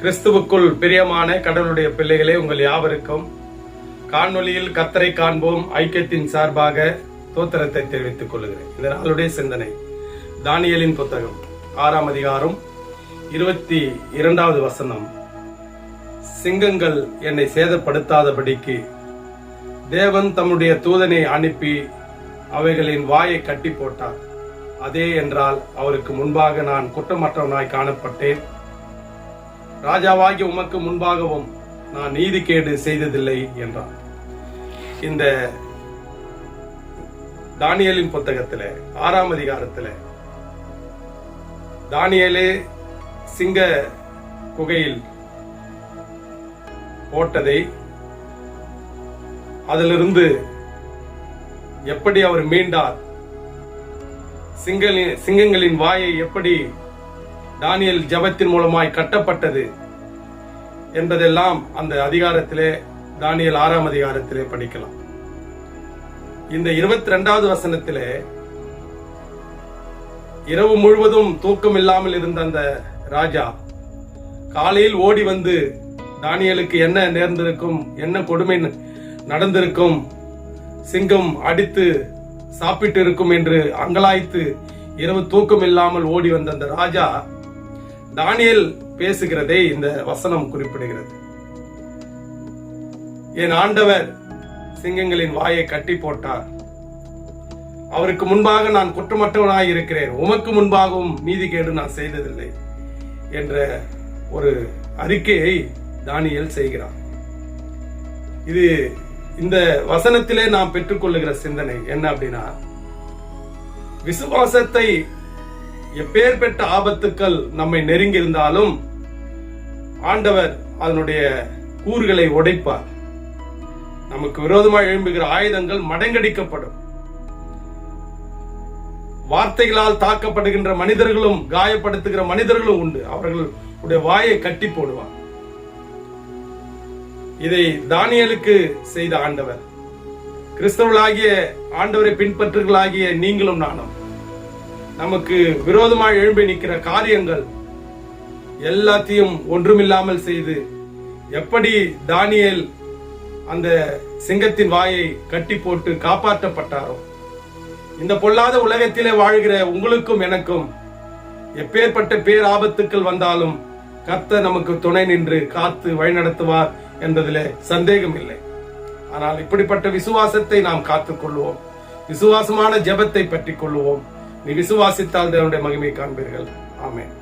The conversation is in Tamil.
கிறிஸ்துவுக்குள் பிரியமான கடவுளுடைய பிள்ளைகளே, உங்கள் யாவருக்கும் காணொலியில் கர்த்தரை காண்போம் ஐக்கியத்தின் சார்பாக தோத்திரத்தை தெரிவித்துக் கொள்கிறேன். இந்த நாளுடைய சிந்தனை தானியேலின் புத்தகம் 6ஆம் அதிகாரம் 22வது வசனம். சிங்கங்கள் என்னை சேதப்படுத்தாதபடிக்கு தேவன் தம்முடைய தூதனை அனுப்பி அவைகளின் வாயை கட்டி போட்டார். அதே என்றால் அவருக்கு முன்பாக நான் குற்றமற்றவனாய் காணப்பட்டேன். ராஜாவாகி உமக்கு முன்பாகவும் நான் நீதிகேடு செய்ததில்லை என்றார். இந்த தானியேலின் புத்தகத்தில் 6ஆம் அதிகாரத்தில் தானியேலே சிங்க குகையில் போட்டதை, அதிலிருந்து எப்படி அவர் மீண்டார், சிங்கங்களின் வாயை எப்படி தானியேல் ஜெபத்தின் மூலமாய் கட்டப்பட்டது என்பதெல்லாம் அந்த அதிகாரத்திலே, தானியேல் 6ஆம் அதிகாரத்திலே படிக்கலாம். இந்த 22வது வசனத்திலே இரவு முழுவதும் தூக்கம் இல்லாமல் இருந்த அந்த ராஜா காலையில் ஓடி வந்து தானியேலுக்கு என்ன நேர்ந்திருக்கும், என்ன கொடுமை நடந்திருக்கும், சிங்கம் அடித்து சாப்பிட்டு இருக்கும் என்று அங்கலாய்த்து இரவு தூக்கம் இல்லாமல் ஓடி வந்த அந்த ராஜா தானியேல் பேசுகிறதை இந்த வசனம் குறிப்பிடுகிறது. என் ஆண்டவர் சிங்கங்களின் வாயை கட்டி போட்டார். அவருக்கு முன்பாக நான் குற்றமற்றவனாய் இருக்கிறேன். உமக்கு முன்பாகவும் நீதிகேடு நான் செய்ததில்லை என்ற ஒரு அறிக்கையை தானியேல் செய்கிறார். இது இந்த வசனத்திலே நாம் பெற்றுக்கொள்ளுகிற சிந்தனை என்ன அப்படின்னா, விசுவாசத்தை எப்பேற்பட்ட ஆபத்துக்கள் நம்மை நெருங்கி இருந்தாலும் ஆண்டவர் அதனுடைய கூறுகளை உடைப்பார். நமக்கு விரோதமாக எழும்புகிற ஆயுதங்கள் மடங்கடிக்கப்படும். வார்த்தைகளால் தாக்கப்படுகின்ற மனிதர்களும் காயப்படுத்துகிற மனிதர்களும் உண்டு. அவர்களுடைய வாயை கட்டி போடுவார். இதை தானியேலுக்கு செய்த ஆண்டவர், கிறிஸ்தவர்களாகிய ஆண்டவரை பின்பற்றுகளாகிய நீங்களும் நானும் நமக்கு விரோதமாக எழும்பி நிற்கிற காரியங்கள் எல்லாத்தையும் ஒன்றுமில்லாமல் செய்து, எப்படி தானியேல் அந்த சிங்கத்தின் வாயை கட்டி போட்டு காப்பாற்றப்பட்டாரோ, இந்த பொல்லாத உலகத்திலே வாழ்கிற உங்களுக்கும் எனக்கும் எப்பேற்பட்ட பேர் ஆபத்துக்கள் வந்தாலும் கர்த்தர் நமக்கு துணை நின்று காத்து வழிநடத்துவார் என்பதிலே சந்தேகம் இல்லை. ஆனால் இப்படிப்பட்ட விசுவாசத்தை நாம் காத்துக் கொள்வோம். விசுவாசமான ஜெபத்தை பற்றி கொள்வோம். நீ விசுவாசித்தால் தேவனுடைய மகிமை காண்பீர்கள். ஆமென்.